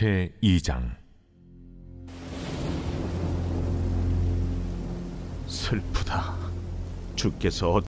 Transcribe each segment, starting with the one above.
제2장. 슬프다. 주께서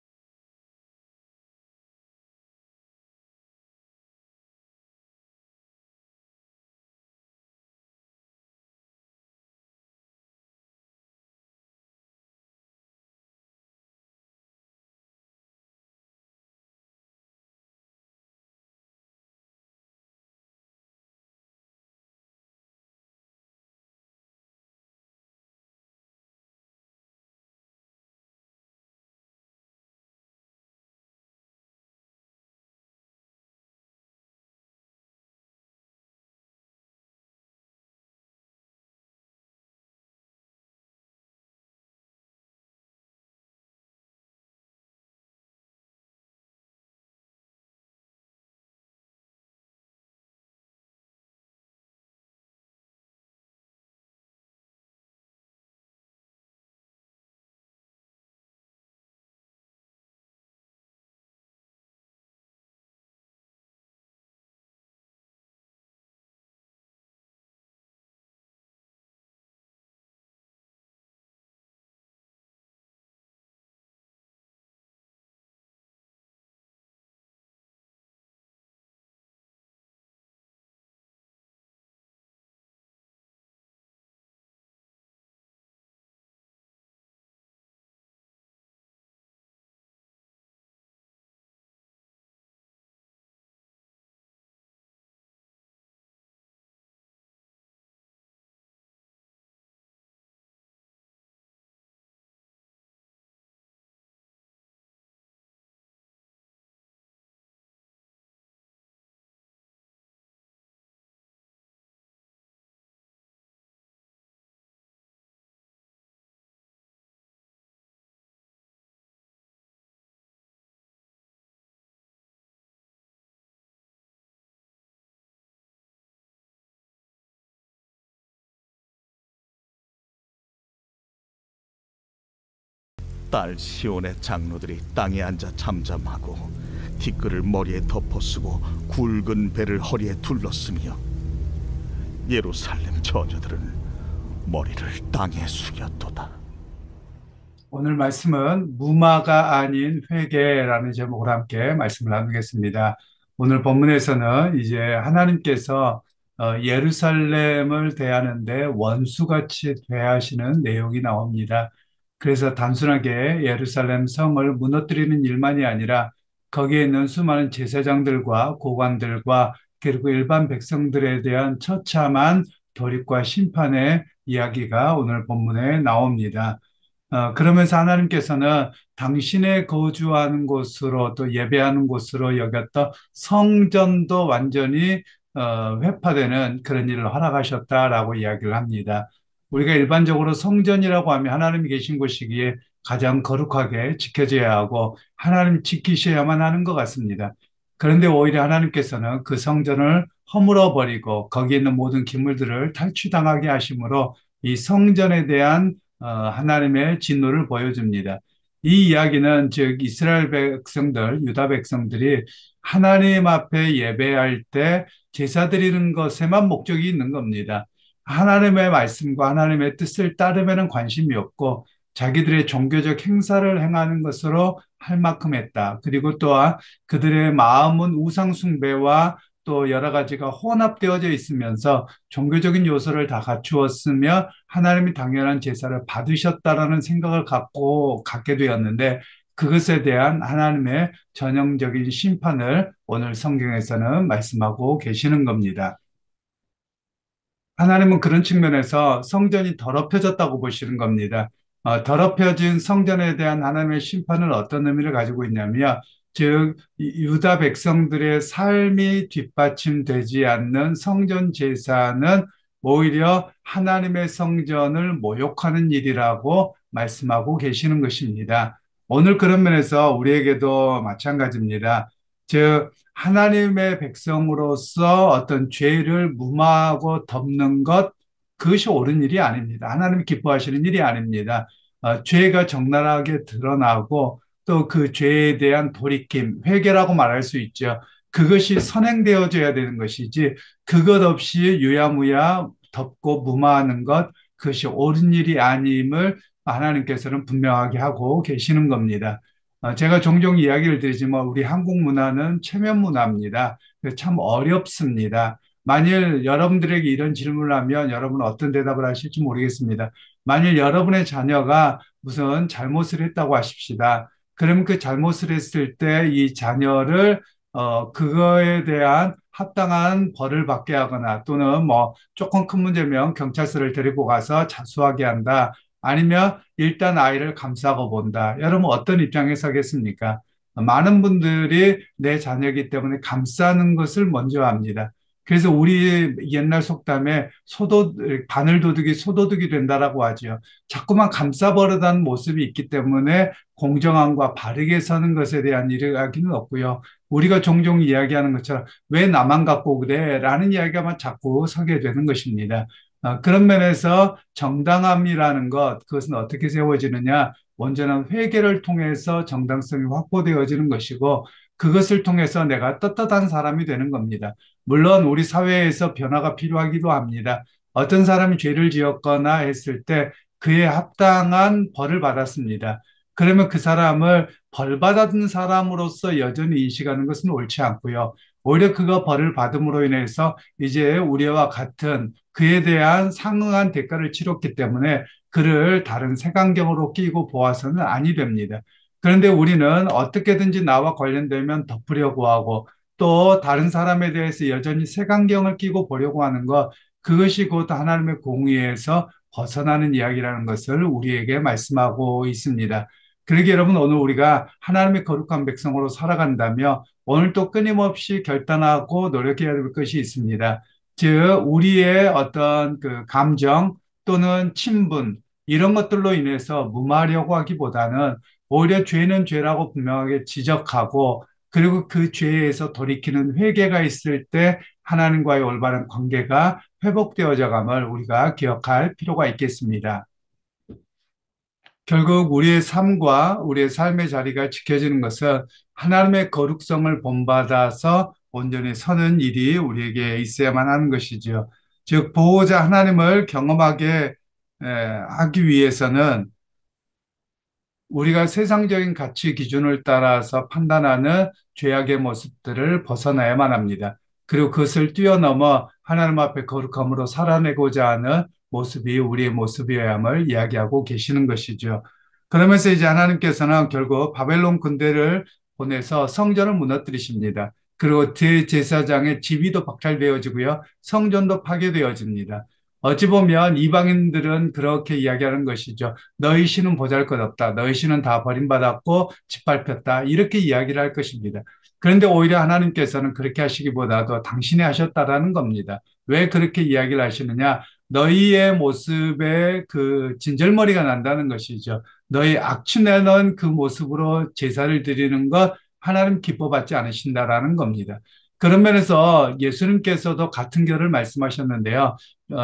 딸 시온의 장로들이 땅에 앉아 잠잠하고 티끌을 머리에 덮어쓰고 굵은 배를 허리에 둘렀으며 예루살렘 처녀들은 머리를 땅에 숙였도다. 오늘 말씀은 무마가 아닌 회개라는 제목으로 함께 말씀을 나누겠습니다. 오늘 본문에서는 이제 하나님께서 예루살렘을 대하는데 원수같이 대하시는 내용이 나옵니다. 그래서 단순하게 예루살렘 성을 무너뜨리는 일만이 아니라 거기에 있는 수많은 제사장들과 고관들과 그리고 일반 백성들에 대한 처참한 돌입과 심판의 이야기가 오늘 본문에 나옵니다. 그러면서 하나님께서는 당신의 거주하는 곳으로 또 예배하는 곳으로 여겼던 성전도 완전히 회파되는 그런 일을 허락하셨다라고 이야기를 합니다. 우리가 일반적으로 성전이라고 하면 하나님이 계신 곳이기에 가장 거룩하게 지켜져야 하고 하나님 지키셔야만 하는 것 같습니다. 그런데 오히려 하나님께서는 그 성전을 허물어버리고 거기에 있는 모든 기물들을 탈취당하게 하심으로 이 성전에 대한 하나님의 진노를 보여줍니다. 이 이야기는 즉 이스라엘 백성들, 유다 백성들이 하나님 앞에 예배할 때 제사 드리는 것에만 목적이 있는 겁니다. 하나님의 말씀과 하나님의 뜻을 따르면 관심이 없고 자기들의 종교적 행사를 행하는 것으로 할 만큼 했다. 그리고 또한 그들의 마음은 우상 숭배와 또 여러 가지가 혼합되어져 있으면서 종교적인 요소를 다 갖추었으며 하나님이 당연한 제사를 받으셨다라는 생각을 갖게 되었는데 그것에 대한 하나님의 전형적인 심판을 오늘 성경에서는 말씀하고 계시는 겁니다. 하나님은 그런 측면에서 성전이 더럽혀졌다고 보시는 겁니다. 더럽혀진 성전에 대한 하나님의 심판은 어떤 의미를 가지고 있냐면, 즉 유다 백성들의 삶이 뒷받침되지 않는 성전 제사는 오히려 하나님의 성전을 모욕하는 일이라고 말씀하고 계시는 것입니다. 오늘 그런 면에서 우리에게도 마찬가지입니다. 즉 하나님의 백성으로서 어떤 죄를 무마하고 덮는 것, 그것이 옳은 일이 아닙니다. 하나님이 기뻐하시는 일이 아닙니다. 죄가 적나라하게 드러나고 또 그 죄에 대한 돌이킴, 회개라고 말할 수 있죠. 그것이 선행되어져야 되는 것이지 그것 없이 유야무야 덮고 무마하는 것 그것이 옳은 일이 아님을 하나님께서는 분명하게 하고 계시는 겁니다. 제가 종종 이야기를 드리지만 우리 한국 문화는 체면 문화입니다. 참 어렵습니다. 만일 여러분들에게 이런 질문을 하면 여러분은 어떤 대답을 하실지 모르겠습니다. 만일 여러분의 자녀가 무슨 잘못을 했다고 하십시다. 그러면 그 잘못을 했을 때 이 자녀를 그거에 대한 합당한 벌을 받게 하거나 또는 뭐 조금 큰 문제면 경찰서를 데리고 가서 자수하게 한다. 아니면 일단 아이를 감싸고 본다. 여러분 어떤 입장에 서겠습니까? 많은 분들이 내 자녀이기 때문에 감싸는 것을 먼저 합니다. 그래서 우리 옛날 속담에 바늘도둑이 소도둑이 된다라고 하죠. 자꾸만 감싸버릇하는 모습이 있기 때문에 공정함과 바르게 서는 것에 대한 이야기는 없고요. 우리가 종종 이야기하는 것처럼 왜 나만 갖고 그래? 라는 이야기가 자꾸 서게 되는 것입니다. 그런 면에서 정당함이라는 것, 그것은 어떻게 세워지느냐? 온전한 회개를 통해서 정당성이 확보되어지는 것이고, 그것을 통해서 내가 떳떳한 사람이 되는 겁니다. 물론 우리 사회에서 변화가 필요하기도 합니다. 어떤 사람이 죄를 지었거나 했을 때 그에 합당한 벌을 받았습니다. 그러면 그 사람을 벌 받은 사람으로서 여전히 인식하는 것은 옳지 않고요. 오히려 그가 벌을 받음으로 인해서 이제 우리와 같은 그에 대한 상응한 대가를 치렀기 때문에 그를 다른 색안경으로 끼고 보아서는 아니 됩니다. 그런데 우리는 어떻게든지 나와 관련되면 덮으려고 하고 또 다른 사람에 대해서 여전히 색안경을 끼고 보려고 하는 것, 그것이 곧 하나님의 공의에서 벗어나는 이야기라는 것을 우리에게 말씀하고 있습니다. 그러기 여러분 오늘 우리가 하나님의 거룩한 백성으로 살아간다며 오늘 또 끊임없이 결단하고 노력해야 될 것이 있습니다. 즉 우리의 어떤 그 감정 또는 친분 이런 것들로 인해서 무마하려고 하기보다는 오히려 죄는 죄라고 분명하게 지적하고 그리고 그 죄에서 돌이키는 회개가 있을 때 하나님과의 올바른 관계가 회복되어져 감을 우리가 기억할 필요가 있겠습니다. 결국 우리의 삶과 우리의 삶의 자리가 지켜지는 것은 하나님의 거룩성을 본받아서 온전히 서는 일이 우리에게 있어야만 하는 것이죠. 즉, 보호자 하나님을 경험하게 하기 위해서는 우리가 세상적인 가치 기준을 따라서 판단하는 죄악의 모습들을 벗어나야만 합니다. 그리고 그것을 뛰어넘어 하나님 앞에 거룩함으로 살아내고자 하는 모습이 우리의 모습이어야 함을 이야기하고 계시는 것이죠. 그러면서 이제 하나님께서는 결국 바벨론 군대를 보내서 성전을 무너뜨리십니다. 그리고 대제사장의 지위도 박탈되어지고요. 성전도 파괴되어집니다. 어찌 보면 이방인들은 그렇게 이야기하는 것이죠. 너희 신은 보잘것없다. 너희 신은 다 버림받았고 짓밟혔다. 이렇게 이야기를 할 것입니다. 그런데 오히려 하나님께서는 그렇게 하시기보다도 당신이 하셨다라는 겁니다. 왜 그렇게 이야기를 하시느냐? 너희의 모습에 그 진절머리가 난다는 것이죠. 너희 악취내는 그 모습으로 제사를 드리는 것 하나님 기뻐받지 않으신다라는 겁니다. 그런 면에서 예수님께서도 같은 결을 말씀하셨는데요.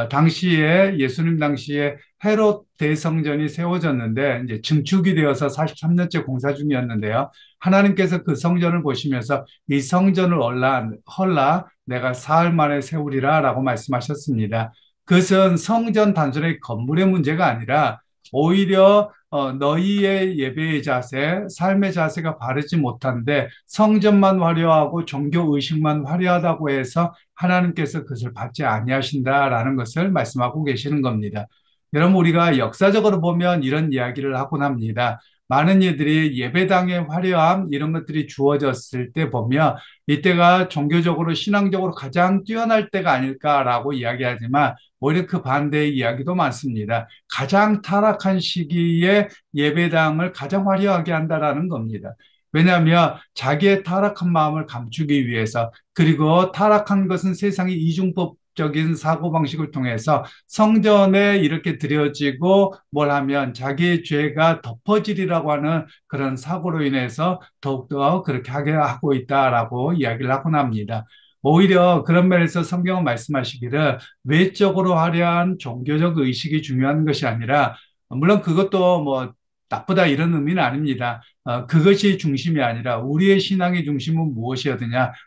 당시에 예수님 당시에 헤롯 대성전이 세워졌는데 이제 증축이 되어서 43년째 공사 중이었는데요. 하나님께서 그 성전을 보시면서 이 성전을 헐라 내가 사흘 만에 세우리라라고 말씀하셨습니다. 그것은 성전 단순히 건물의 문제가 아니라 오히려 너희의 예배의 자세, 삶의 자세가 바르지 못한데 성전만 화려하고 종교 의식만 화려하다고 해서 하나님께서 그것을 받지 아니하신다라는 것을 말씀하고 계시는 겁니다. 여러분 우리가 역사적으로 보면 이런 이야기를 하곤 합니다. 많은 이들이 예배당의 화려함 이런 것들이 주어졌을 때 보면 이때가 종교적으로 신앙적으로 가장 뛰어날 때가 아닐까라고 이야기하지만 오히려 그 반대의 이야기도 많습니다. 가장 타락한 시기에 예배당을 가장 화려하게 한다라는 겁니다. 왜냐하면 자기의 타락한 마음을 감추기 위해서 그리고 타락한 것은 세상의 이중법적인 사고방식을 통해서 성전에 이렇게 드려지고 뭘 하면 자기의 죄가 덮어지리라고 하는 그런 사고로 인해서 더욱더 그렇게 하게 하고 있다라고 이야기를 하곤 합니다. 오히려 그런 면에서 성경은 말씀하시기를 외적으로 화려한 종교적 의식이 중요한 것이 아니라 물론 그것도 뭐 나쁘다 이런 의미는 아닙니다. 그것이 중심이 아니라 우리의 신앙의 중심은 무엇이어야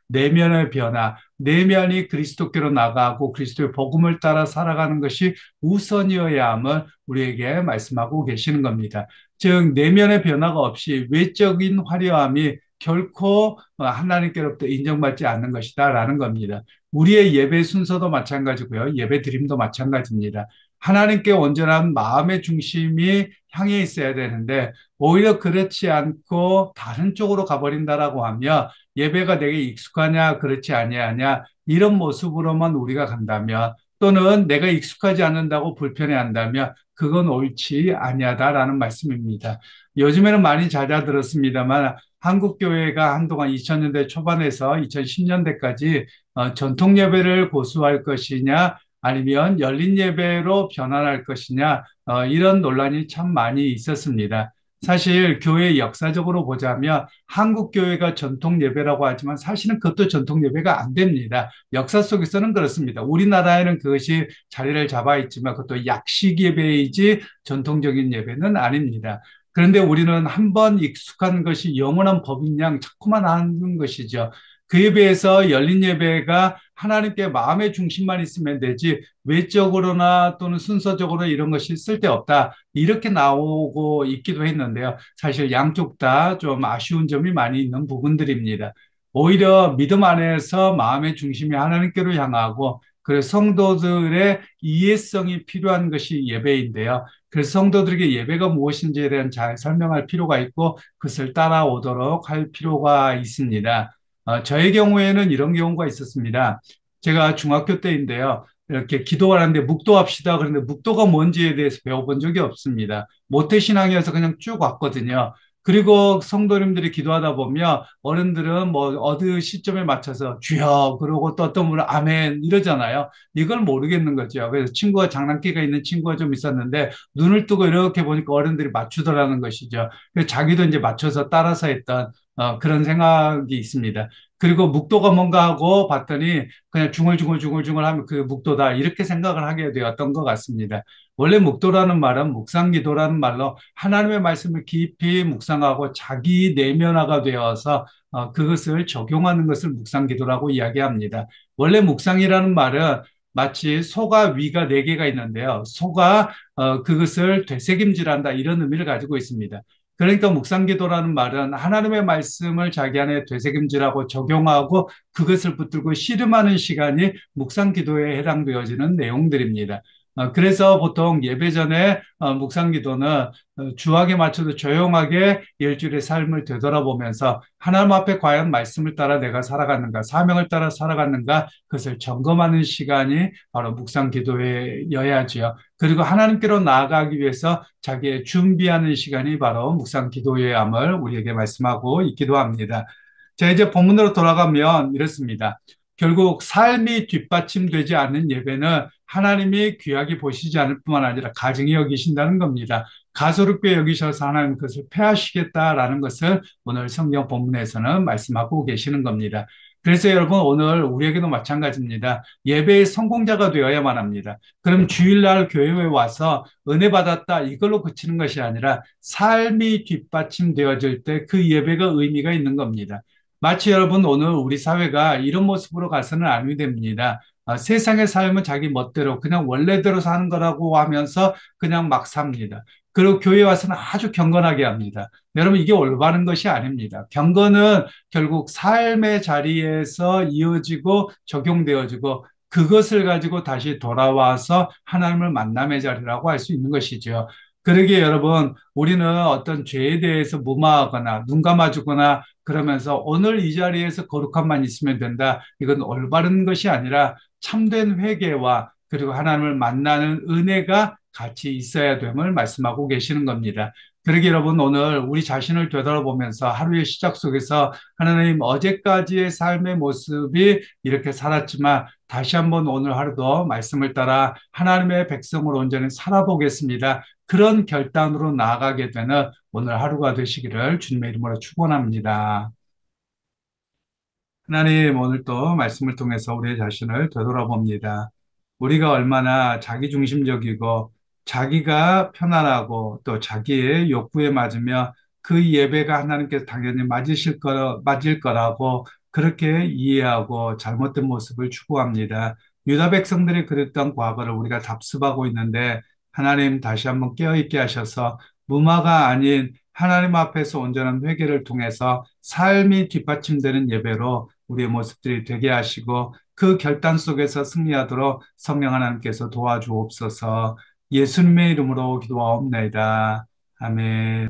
내면의 변화, 내면이 그리스도께로 나가고 그리스도의 복음을 따라 살아가는 것이 우선이어야 함을 우리에게 말씀하고 계시는 겁니다. 즉 내면의 변화가 없이 외적인 화려함이 결코 하나님께로부터 인정받지 않는 것이다라는 겁니다. 우리의 예배 순서도 마찬가지고요. 예배 드림도 마찬가지입니다. 하나님께 온전한 마음의 중심이 향해 있어야 되는데 오히려 그렇지 않고 다른 쪽으로 가버린다라고 하면 예배가 되게 익숙하냐 그렇지 아니하냐 이런 모습으로만 우리가 간다면 또는 내가 익숙하지 않는다고 불편해한다면 그건 옳지 아니하다라는 말씀입니다. 요즘에는 많이 잦아들었습니다만 한국 교회가 한동안 2000년대 초반에서 2010년대까지 전통 예배를 고수할 것이냐 아니면 열린 예배로 변환할 것이냐 이런 논란이 참 많이 있었습니다. 사실 교회 역사적으로 보자면 한국 교회가 전통 예배라고 하지만 사실은 그것도 전통 예배가 안 됩니다. 역사 속에서는 그렇습니다. 우리나라에는 그것이 자리를 잡아 있지만 그것도 약식 예배이지 전통적인 예배는 아닙니다. 그런데 우리는 한번 익숙한 것이 영원한 법인 양 자꾸만 하는 것이죠. 그에 비해서 열린 예배가 하나님께 마음의 중심만 있으면 되지 외적으로나 또는 순서적으로 이런 것이 쓸데없다. 이렇게 나오고 있기도 했는데요. 사실 양쪽 다 좀 아쉬운 점이 많이 있는 부분들입니다. 오히려 믿음 안에서 마음의 중심이 하나님께로 향하고 그래서 성도들의 이해성이 필요한 것이 예배인데요. 그래서 성도들에게 예배가 무엇인지에 대한 잘 설명할 필요가 있고 그것을 따라오도록 할 필요가 있습니다. 저의 경우에는 이런 경우가 있었습니다. 제가 중학교 때인데요. 이렇게 기도를 하는데 묵도합시다. 그런데 묵도가 뭔지에 대해서 배워본 적이 없습니다. 모태신앙이어서 그냥 쭉 왔거든요. 그리고 성도님들이 기도하다 보면 어른들은 뭐 어느 시점에 맞춰서 주여 그러고 또 어떤 분은 아멘 이러잖아요. 이걸 모르겠는 거죠. 그래서 친구가 장난기가 있는 친구가 좀 있었는데 눈을 뜨고 이렇게 보니까 어른들이 맞추더라는 것이죠. 그래서 자기도 이제 맞춰서 따라서 했던 그런 생각이 있습니다. 그리고 묵도가 뭔가 하고 봤더니 그냥 중얼중얼 하면 그 묵도다 이렇게 생각을 하게 되었던 것 같습니다. 원래 묵도라는 말은 묵상기도라는 말로 하나님의 말씀을 깊이 묵상하고 자기 내면화가 되어서 그것을 적용하는 것을 묵상기도라고 이야기합니다. 원래 묵상이라는 말은 마치 소가 위가 네 개가 있는데요. 소가 그것을 되새김질한다 이런 의미를 가지고 있습니다. 그러니까 묵상기도라는 말은 하나님의 말씀을 자기 안에 되새김질하고 적용하고 그것을 붙들고 씨름하는 시간이 묵상기도에 해당되어지는 내용들입니다. 그래서 보통 예배 전에 묵상기도는 주악에 맞춰서 조용하게 일주일의 삶을 되돌아보면서 하나님 앞에 과연 말씀을 따라 내가 살아갔는가, 사명을 따라 살아갔는가, 그것을 점검하는 시간이 바로 묵상기도여야지요. 그리고 하나님께로 나아가기 위해서 자기의 준비하는 시간이 바로 묵상기도의 암을 우리에게 말씀하고 있기도 합니다. 자, 이제 본문으로 돌아가면 이렇습니다. 결국 삶이 뒷받침되지 않는 예배는 하나님이 귀하게 보시지 않을 뿐만 아니라 가증히 여기신다는 겁니다. 가소롭게 여기셔서 하나님 그것을 폐하시겠다라는 것을 오늘 성경 본문에서는 말씀하고 계시는 겁니다. 그래서 여러분 오늘 우리에게도 마찬가지입니다. 예배의 성공자가 되어야만 합니다. 그럼 주일날 교회에 와서 은혜 받았다 이걸로 그치는 것이 아니라 삶이 뒷받침되어질 때 그 예배가 의미가 있는 겁니다. 마치 여러분 오늘 우리 사회가 이런 모습으로 가서는 안 됩니다. 세상의 삶은 자기 멋대로 그냥 원래대로 사는 거라고 하면서 그냥 막 삽니다. 그리고 교회 와서는 아주 경건하게 합니다. 여러분 이게 올바른 것이 아닙니다. 경건은 결국 삶의 자리에서 이어지고 적용되어지고 그것을 가지고 다시 돌아와서 하나님을 만남의 자리라고 할 수 있는 것이죠. 그러기에 여러분 우리는 어떤 죄에 대해서 무마하거나 눈 감아주거나 그러면서 오늘 이 자리에서 거룩함만 있으면 된다. 이건 올바른 것이 아니라 참된 회개와 그리고 하나님을 만나는 은혜가 같이 있어야 됨을 말씀하고 계시는 겁니다. 그러기 여러분 오늘 우리 자신을 되돌아보면서 하루의 시작 속에서 하나님 어제까지의 삶의 모습이 이렇게 살았지만 다시 한번 오늘 하루도 말씀을 따라 하나님의 백성으로 온전히 살아보겠습니다. 그런 결단으로 나아가게 되는 오늘 하루가 되시기를 주님의 이름으로 축원합니다. 하나님 오늘 또 말씀을 통해서 우리 자신을 되돌아봅니다. 우리가 얼마나 자기중심적이고 자기가 편안하고 또 자기의 욕구에 맞으며 그 예배가 하나님께서 당연히 맞을 거라고 그렇게 이해하고 잘못된 모습을 추구합니다. 유다 백성들이 그랬던 과거를 우리가 답습하고 있는데 하나님 다시 한번 깨어있게 하셔서 무마가 아닌 하나님 앞에서 온전한 회개를 통해서 삶이 뒷받침되는 예배로 우리의 모습들이 되게 하시고 그 결단 속에서 승리하도록 성령 하나님께서 도와주옵소서. 예수님의 이름으로 기도하옵나이다. 아멘.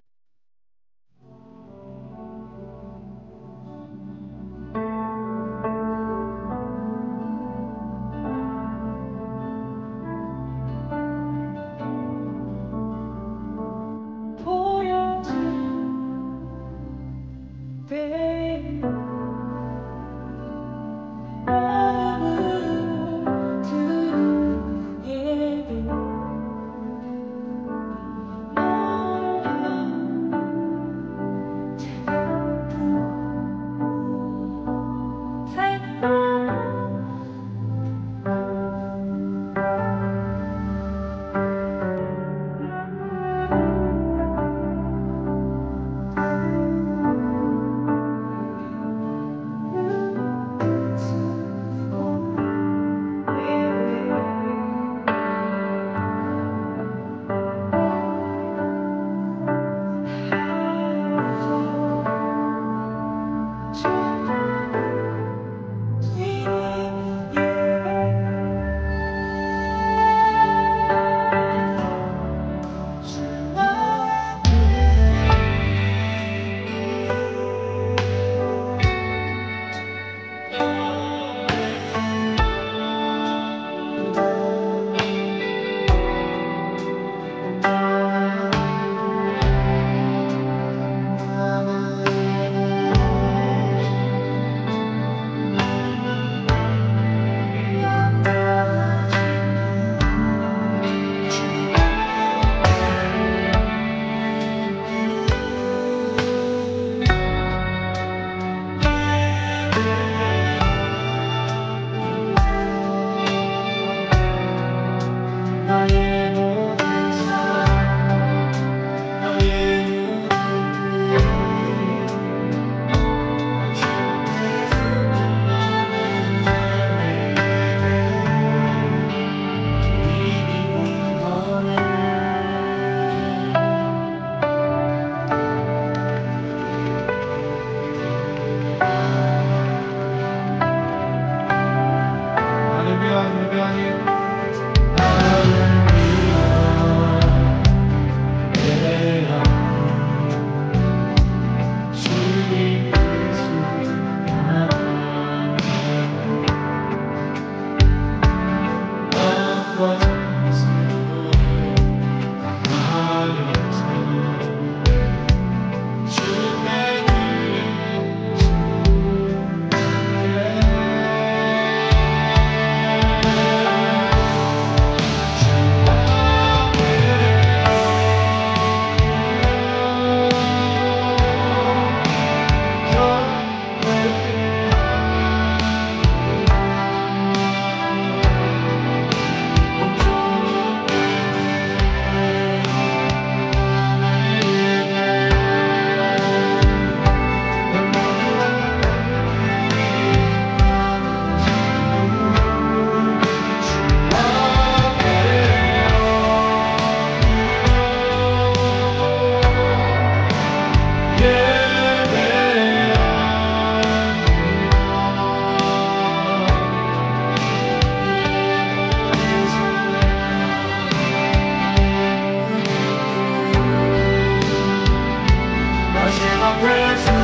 마지막 breath